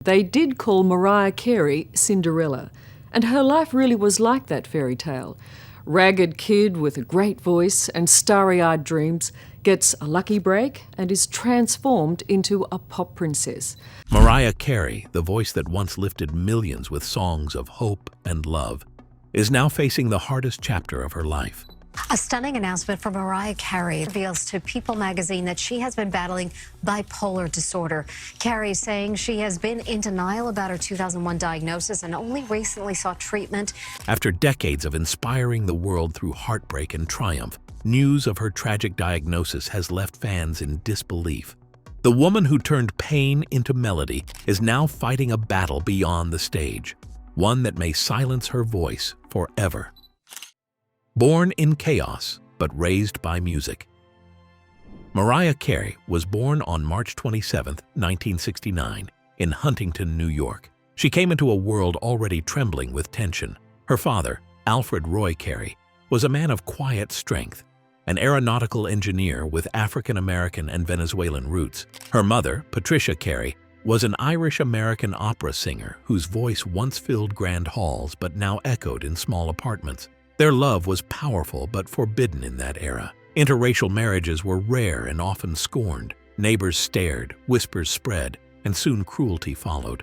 They did call Mariah Carey Cinderella, and her life really was like that fairy tale. Ragged kid with a great voice and starry-eyed dreams gets a lucky break and is transformed into a pop princess. Mariah Carey, the voice that once lifted millions with songs of hope and love, is now facing the hardest chapter of her life. A stunning announcement from Mariah Carey reveals to People magazine that she has been battling bipolar disorder. Carey saying she has been in denial about her 2001 diagnosis and only recently sought treatment. After decades of inspiring the world through heartbreak and triumph, news of her tragic diagnosis has left fans in disbelief. The woman who turned pain into melody is now fighting a battle beyond the stage, one that may silence her voice forever. Born in chaos, but raised by music. Mariah Carey was born on March 27, 1969, in Huntington, New York. She came into a world already trembling with tension. Her father, Alfred Roy Carey, was a man of quiet strength, an aeronautical engineer with African-American and Venezuelan roots. Her mother, Patricia Carey, was an Irish-American opera singer whose voice once filled grand halls but now echoed in small apartments. Their love was powerful but forbidden in that era. Interracial marriages were rare and often scorned. Neighbors stared, whispers spread, and soon cruelty followed.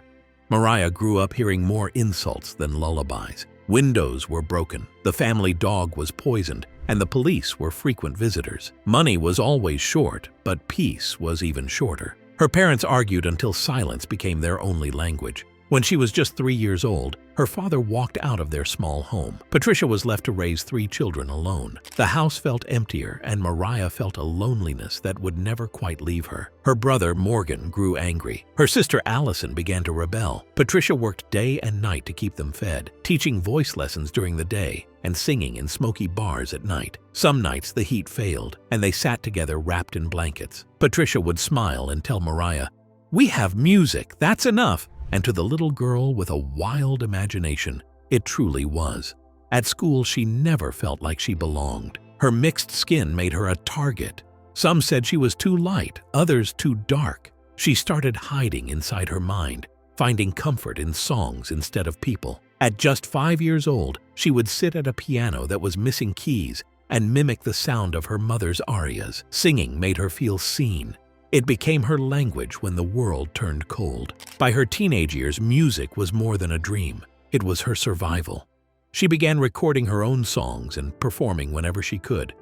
Mariah grew up hearing more insults than lullabies. Windows were broken, the family dog was poisoned, and the police were frequent visitors. Money was always short, but peace was even shorter. Her parents argued until silence became their only language. When she was just 3 years old, her father walked out of their small home. Patricia was left to raise 3 children alone. The house felt emptier, and Mariah felt a loneliness that would never quite leave her. Her brother, Morgan, grew angry. Her sister, Allison, began to rebel. Patricia worked day and night to keep them fed, teaching voice lessons during the day and singing in smoky bars at night. Some nights the heat failed, and they sat together wrapped in blankets. Patricia would smile and tell Mariah, "We have music, that's enough." And to the little girl with a wild imagination, it truly was. At school, she never felt like she belonged. Her mixed skin made her a target. Some said she was too light, others too dark. She started hiding inside her mind, finding comfort in songs instead of people. At just 5 years old, she would sit at a piano that was missing keys and mimic the sound of her mother's arias. Singing made her feel seen. It became her language when the world turned cold. By her teenage years, music was more than a dream. It was her survival. She began recording her own songs and performing whenever she could.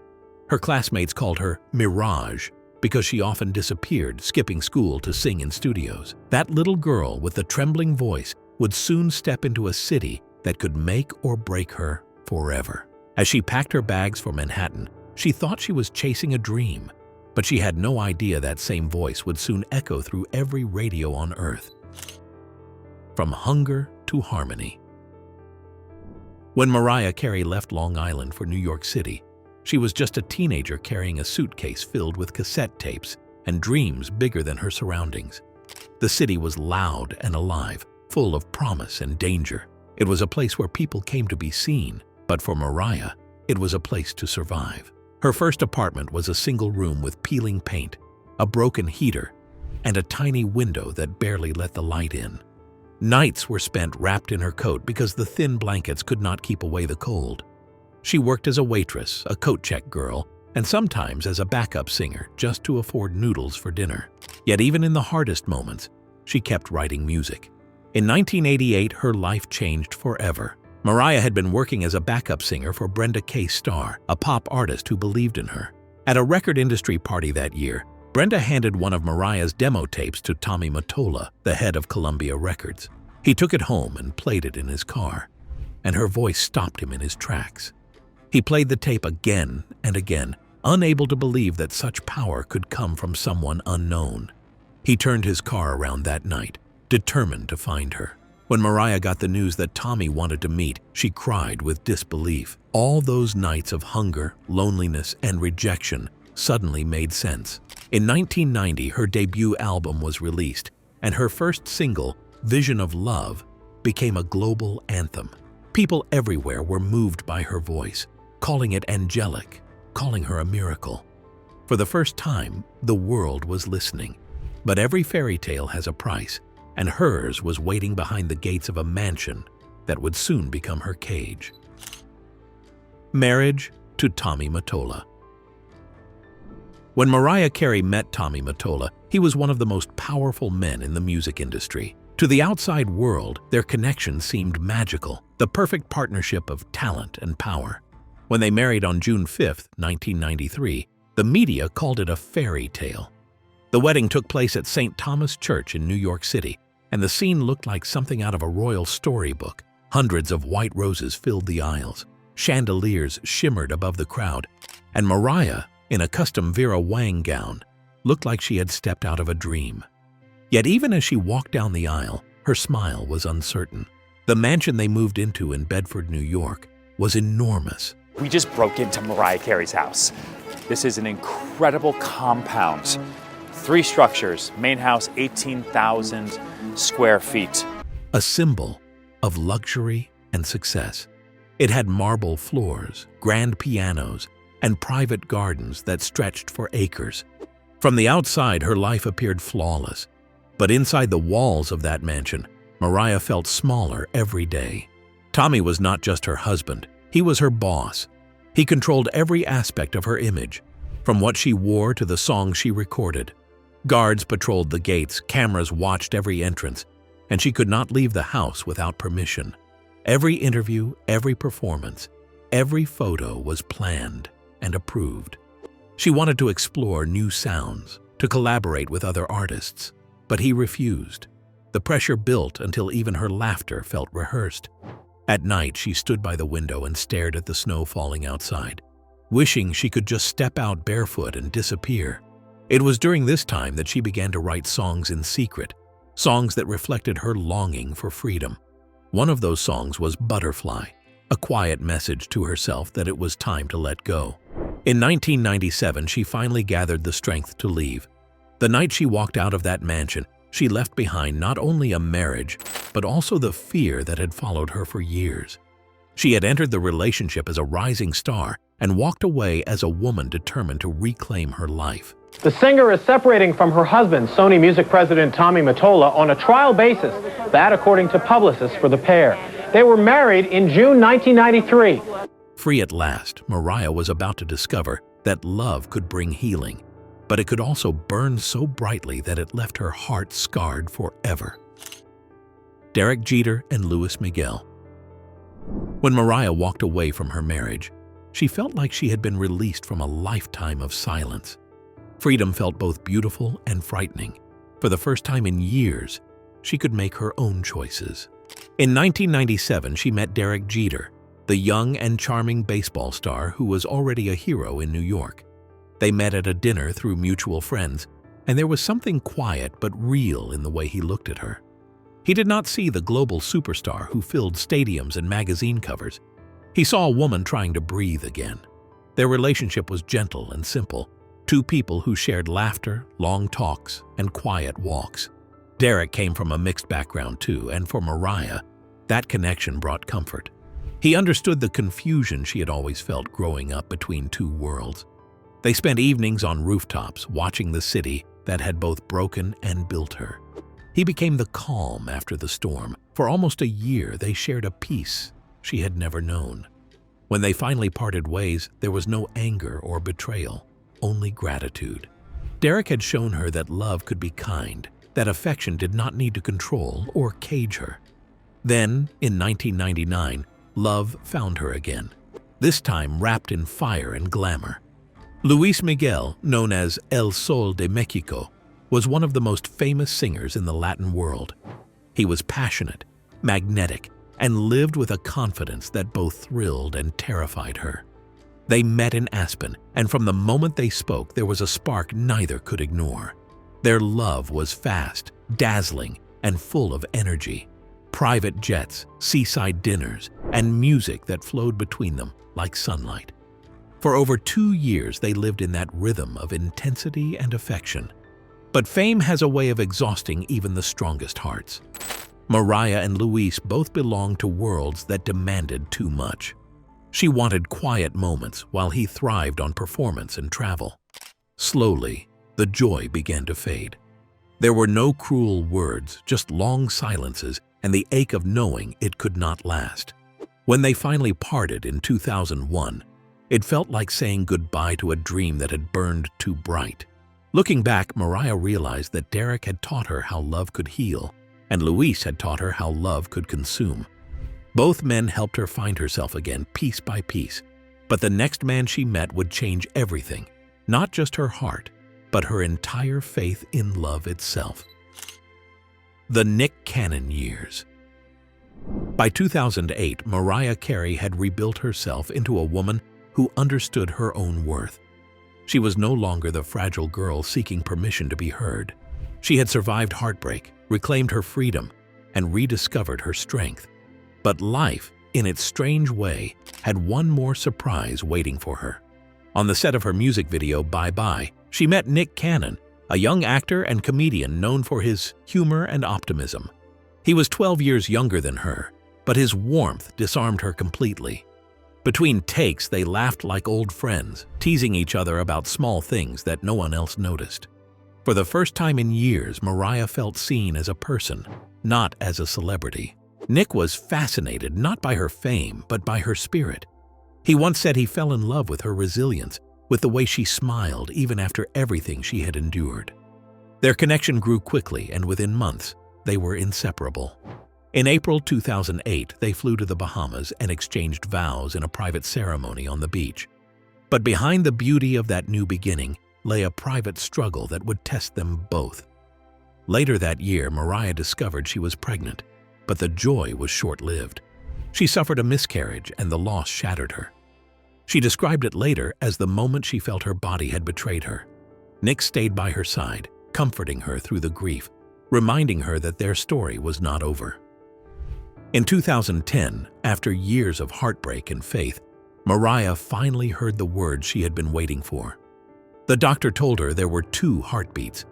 Her classmates called her Mirage because she often disappeared, skipping school to sing in studios. That little girl with the trembling voice would soon step into a city that could make or break her forever. As she packed her bags for Manhattan, she thought she was chasing a dream. But she had no idea that same voice would soon echo through every radio on Earth. From hunger to harmony. When Mariah Carey left Long Island for New York City, she was just a teenager carrying a suitcase filled with cassette tapes and dreams bigger than her surroundings. The city was loud and alive, full of promise and danger. It was a place where people came to be seen, but for Mariah, it was a place to survive. Her first apartment was a single room with peeling paint, a broken heater, and a tiny window that barely let the light in. Nights were spent wrapped in her coat because the thin blankets could not keep away the cold. She worked as a waitress, a coat check girl, and sometimes as a backup singer just to afford noodles for dinner. Yet even in the hardest moments, she kept writing music. In 1988, her life changed forever. Mariah had been working as a backup singer for Brenda K. Starr, a pop artist who believed in her. At a record industry party that year, Brenda handed one of Mariah's demo tapes to Tommy Mottola, the head of Columbia Records. He took it home and played it in his car, and her voice stopped him in his tracks. He played the tape again and again, unable to believe that such power could come from someone unknown. He turned his car around that night, determined to find her. When Mariah got the news that Tommy wanted to meet, she cried with disbelief. All those nights of hunger, loneliness, and rejection suddenly made sense. In 1990, her debut album was released, and her first single, Vision of Love, became a global anthem. People everywhere were moved by her voice, calling it angelic, calling her a miracle. For the first time, the world was listening. But every fairy tale has a price. and hers was waiting behind the gates of a mansion that would soon become her cage. Marriage to Tommy Mottola. When Mariah Carey met Tommy Mottola, he was one of the most powerful men in the music industry. To the outside world, their connection seemed magical, the perfect partnership of talent and power. When they married on June 5, 1993, the media called it a fairy tale. The wedding took place at St. Thomas Church in New York City, and the scene looked like something out of a royal storybook. Hundreds of white roses filled the aisles, chandeliers shimmered above the crowd, and Mariah, in a custom Vera Wang gown, looked like she had stepped out of a dream. Yet even as she walked down the aisle, her smile was uncertain. The mansion they moved into in Bedford, New York, was enormous. We just broke into Mariah Carey's house. This is an incredible compound. 3 structures, main house 18,000 square feet. A symbol of luxury and success. It had marble floors, grand pianos, and private gardens that stretched for acres. From the outside, her life appeared flawless. But inside the walls of that mansion, Mariah felt smaller every day. Tommy was not just her husband, he was her boss. He controlled every aspect of her image, from what she wore to the songs she recorded. Guards patrolled the gates, cameras watched every entrance, and she could not leave the house without permission. Every interview, every performance, every photo was planned and approved. She wanted to explore new sounds, to collaborate with other artists, but he refused. The pressure built until even her laughter felt rehearsed. At night, she stood by the window and stared at the snow falling outside, wishing she could just step out barefoot and disappear. It was during this time that she began to write songs in secret, songs that reflected her longing for freedom. One of those songs was Butterfly, a quiet message to herself that it was time to let go. In 1997, she finally gathered the strength to leave. The night she walked out of that mansion, she left behind not only a marriage, but also the fear that had followed her for years. She had entered the relationship as a rising star and walked away as a woman determined to reclaim her life. The singer is separating from her husband, Sony Music president Tommy Mottola, on a trial basis. That, according to publicists for the pair. They were married in June 1993. Free at last, Mariah was about to discover that love could bring healing, but it could also burn so brightly that it left her heart scarred forever. Derek Jeter and Luis Miguel. When Mariah walked away from her marriage, she felt like she had been released from a lifetime of silence. Freedom felt both beautiful and frightening. For the first time in years, she could make her own choices. In 1997, she met Derek Jeter, the young and charming baseball star who was already a hero in New York. They met at a dinner through mutual friends, and there was something quiet but real in the way he looked at her. He did not see the global superstar who filled stadiums and magazine covers. He saw a woman trying to breathe again. Their relationship was gentle and simple, two people who shared laughter, long talks, and quiet walks. Derek came from a mixed background too, and for Mariah, that connection brought comfort. He understood the confusion she had always felt growing up between two worlds. They spent evenings on rooftops, watching the city that had both broken and built her. He became the calm after the storm. For almost a year, they shared a peace she had never known. When they finally parted ways, there was no anger or betrayal, only gratitude. Derek had shown her that love could be kind, that affection did not need to control or cage her. Then, in 1999, love found her again, this time wrapped in fire and glamour. Luis Miguel, known as El Sol de Mexico, was one of the most famous singers in the Latin world. He was passionate, magnetic, and lived with a confidence that both thrilled and terrified her. They met in Aspen, and from the moment they spoke, there was a spark neither could ignore. Their love was fast, dazzling, and full of energy. Private jets, seaside dinners, and music that flowed between them like sunlight. For over 2 years, they lived in that rhythm of intensity and affection. But fame has a way of exhausting even the strongest hearts. Mariah and Luis both belonged to worlds that demanded too much. She wanted quiet moments while he thrived on performance and travel. Slowly, the joy began to fade. There were no cruel words, just long silences and the ache of knowing it could not last. When they finally parted in 2001, it felt like saying goodbye to a dream that had burned too bright. Looking back, Mariah realized that Derek had taught her how love could heal, and Luis had taught her how love could consume. Both men helped her find herself again, piece by piece. But the next man she met would change everything, not just her heart, but her entire faith in love itself. The Nick Cannon years. By 2008, Mariah Carey had rebuilt herself into a woman who understood her own worth. She was no longer the fragile girl seeking permission to be heard. She had survived heartbreak, reclaimed her freedom, and rediscovered her strength. But life, in its strange way, had one more surprise waiting for her. On the set of her music video, Bye Bye, she met Nick Cannon, a young actor and comedian known for his humor and optimism. He was 12 years younger than her, but his warmth disarmed her completely. Between takes, they laughed like old friends, teasing each other about small things that no one else noticed. For the first time in years, Mariah felt seen as a person, not as a celebrity. Nick was fascinated not by her fame, but by her spirit. He once said he fell in love with her resilience, with the way she smiled even after everything she had endured. Their connection grew quickly, and within months, they were inseparable. In April 2008, they flew to the Bahamas and exchanged vows in a private ceremony on the beach. But behind the beauty of that new beginning lay a private struggle that would test them both. Later that year, Mariah discovered she was pregnant, but the joy was short-lived. She suffered a miscarriage, and the loss shattered her. She described it later as the moment she felt her body had betrayed her. Nick stayed by her side, comforting her through the grief, reminding her that their story was not over. In 2010, after years of heartbreak and faith, Mariah finally heard the words she had been waiting for. The doctor told her there were 2 heartbeats.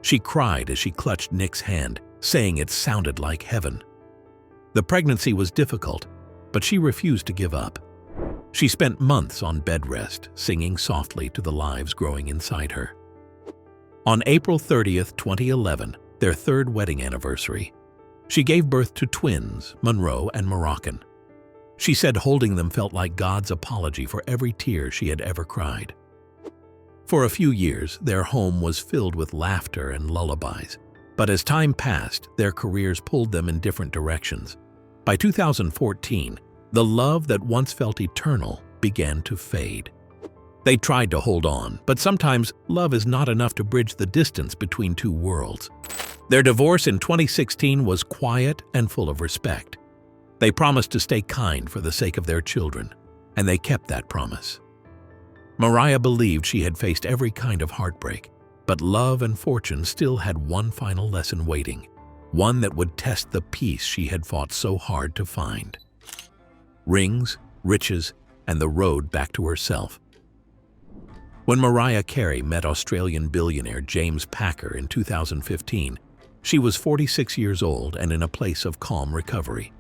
She cried as she clutched Nick's hand, saying it sounded like heaven. The pregnancy was difficult, but she refused to give up. She spent months on bed rest, singing softly to the lives growing inside her. On April 30th, 2011, their 3rd wedding anniversary, she gave birth to twins, Monroe and Moroccan. She said holding them felt like God's apology for every tear she had ever cried. For a few years, their home was filled with laughter and lullabies. But as time passed, their careers pulled them in different directions. By 2014, the love that once felt eternal began to fade. They tried to hold on, but sometimes love is not enough to bridge the distance between 2 worlds. Their divorce in 2016 was quiet and full of respect. They promised to stay kind for the sake of their children, and they kept that promise. Mariah believed she had faced every kind of heartbreak, but love and fortune still had one final lesson waiting, one that would test the peace she had fought so hard to find. Rings, riches, and the road back to herself. When Mariah Carey met Australian billionaire James Packer in 2015, she was 46 years old and in a place of calm recovery.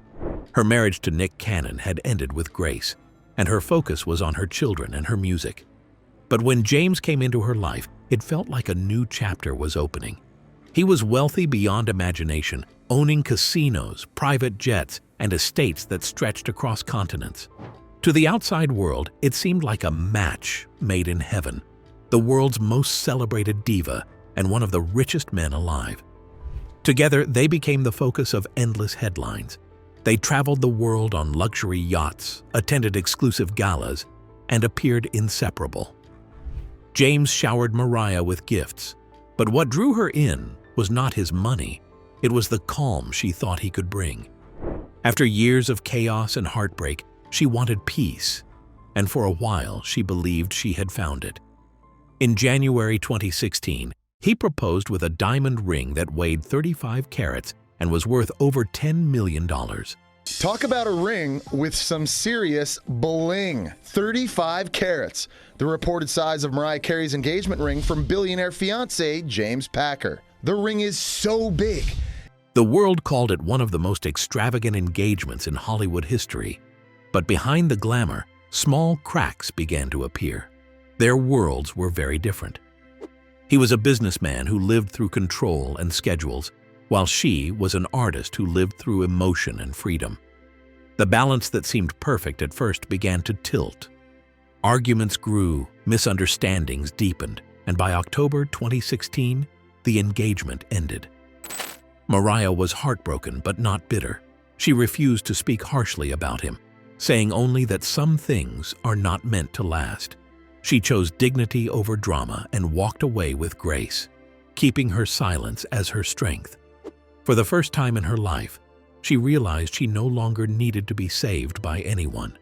Her marriage to Nick Cannon had ended with grace, and her focus was on her children and her music. But when James came into her life, it felt like a new chapter was opening. He was wealthy beyond imagination, owning casinos, private jets, and estates that stretched across continents. To the outside world, it seemed like a match made in heaven, the world's most celebrated diva and one of the richest men alive. Together, they became the focus of endless headlines. They traveled the world on luxury yachts, attended exclusive galas, and appeared inseparable. James showered Mariah with gifts, but what drew her in was not his money. It was the calm she thought he could bring. After years of chaos and heartbreak, she wanted peace, and for a while she believed she had found it. In January 2016, he proposed with a diamond ring that weighed 35 carats and was worth over $10 million. Talk about a ring with some serious bling. 35 carats, the reported size of Mariah Carey's engagement ring from billionaire fiancé James Packer. The ring is so big. The world called it one of the most extravagant engagements in Hollywood history. But behind the glamour, small cracks began to appear. Their worlds were very different. He was a businessman who lived through control and schedules, while she was an artist who lived through emotion and freedom. The balance that seemed perfect at first began to tilt. Arguments grew, misunderstandings deepened, and by October 2016, the engagement ended. Mariah was heartbroken but not bitter. She refused to speak harshly about him, saying only that some things are not meant to last. She chose dignity over drama and walked away with grace, keeping her silence as her strength. For the first time in her life, she realized she no longer needed to be saved by anyone.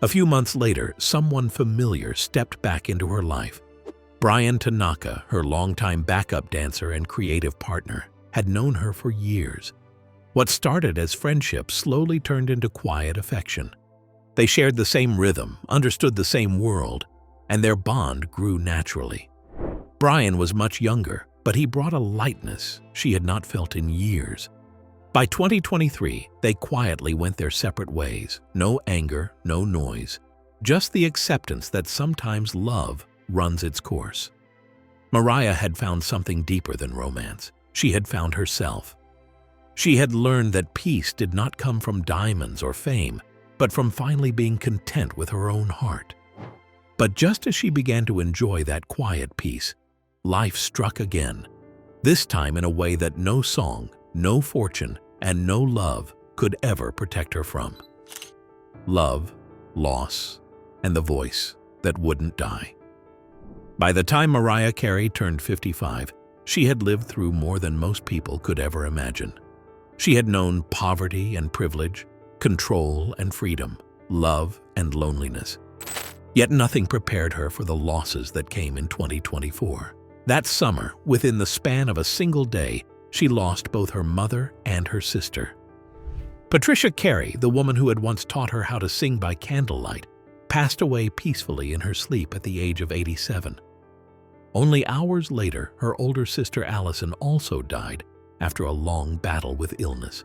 A few months later, someone familiar stepped back into her life. Brian Tanaka, her longtime backup dancer and creative partner, had known her for years. What started as friendship slowly turned into quiet affection. They shared the same rhythm, understood the same world, and their bond grew naturally. Brian was much younger, but he brought a lightness she had not felt in years. By 2023, they quietly went their separate ways. No anger, no noise, just the acceptance that sometimes love runs its course. Mariah had found something deeper than romance. She had found herself. She had learned that peace did not come from diamonds or fame, but from finally being content with her own heart. But just as she began to enjoy that quiet peace, life struck again, this time in a way that no song, no fortune, and no love could ever protect her from. Love, loss, and the voice that wouldn't die. By the time Mariah Carey turned 55, she had lived through more than most people could ever imagine. She had known poverty and privilege, control and freedom, love and loneliness. Yet nothing prepared her for the losses that came in 2024. That summer, within the span of a single day, she lost both her mother and her sister. Patricia Carey, the woman who had once taught her how to sing by candlelight, passed away peacefully in her sleep at the age of 87. Only hours later, her older sister Allison also died after a long battle with illness.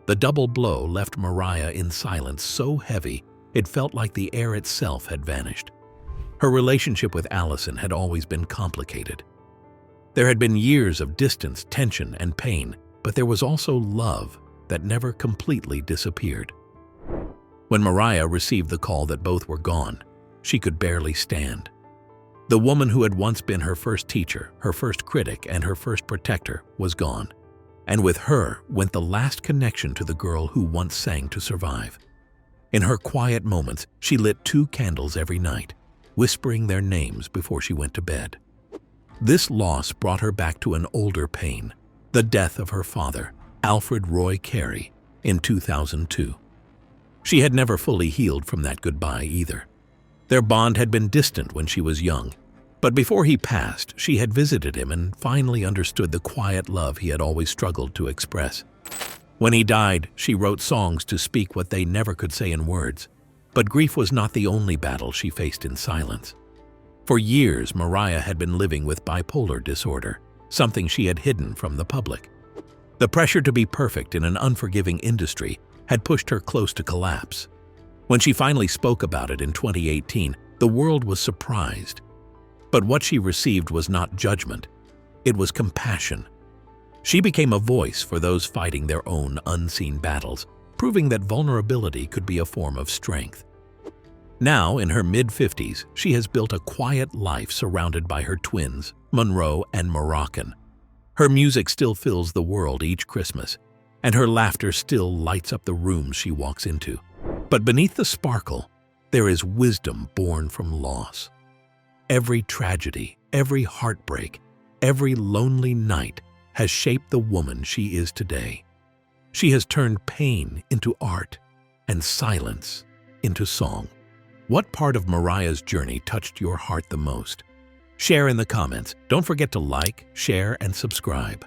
The double blow left Mariah in silence so heavy it felt like the air itself had vanished. Her relationship with Allison had always been complicated. There had been years of distance, tension, and pain, but there was also love that never completely disappeared. When Mariah received the call that both were gone, she could barely stand. The woman who had once been her first teacher, her first critic, and her first protector was gone. And with her went the last connection to the girl who once sang to survive. In her quiet moments, she lit 2 candles every night, whispering their names before she went to bed. This loss brought her back to an older pain, the death of her father, Alfred Roy Carey, in 2002. She had never fully healed from that goodbye either. Their bond had been distant when she was young, but before he passed, she had visited him and finally understood the quiet love he had always struggled to express. When he died, she wrote songs to speak what they never could say in words, but grief was not the only battle she faced in silence. For years, Mariah had been living with bipolar disorder, something she had hidden from the public. The pressure to be perfect in an unforgiving industry had pushed her close to collapse. When she finally spoke about it in 2018, the world was surprised. But what she received was not judgment, it was compassion. She became a voice for those fighting their own unseen battles, proving that vulnerability could be a form of strength. Now, in her mid-50s, she has built a quiet life surrounded by her twins, Monroe and Moroccan. Her music still fills the world each Christmas, and her laughter still lights up the rooms she walks into. But beneath the sparkle, there is wisdom born from loss. Every tragedy, every heartbreak, every lonely night has shaped the woman she is today. She has turned pain into art and silence into song. What part of Mariah's journey touched your heart the most? Share in the comments. Don't forget to like, share, and subscribe.